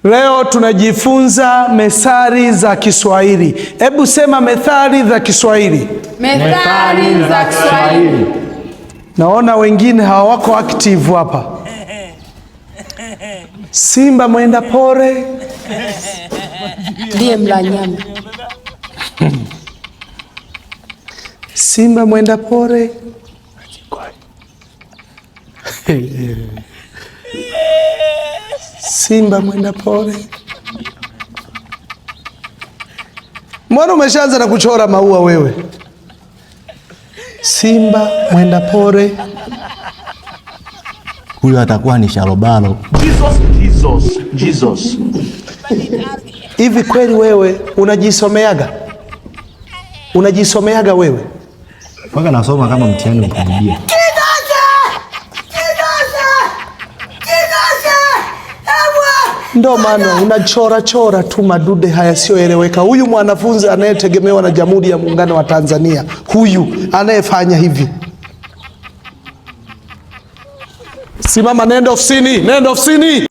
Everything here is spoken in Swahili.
Leo tunajifunza methali za Kiswahili. Hebu sema methali za Kiswahili. Methali za Kiswahili. Naona wengine hawako active hapa. Simba mwenda pore ndiye mla nyama. Simba mwenda pore Simba mwenda pore. Mbona umeshaanza na kuchora maua wewe? Simba mwenda pore. Huyo atakuwa ni Shalobalo. Jesus. Hivi kweli wewe unajisomeaga? Unajisomeaga wewe? Mpaka nasoma kama mtihani ukirudia. Ndo maana unachora tu madude haya sioeleweka. Huyu mwanafunzi anayetegemewa na Jamhuri ya Muungano wa Tanzania, huyu anayefanya hivi, simama, nenda ofisini.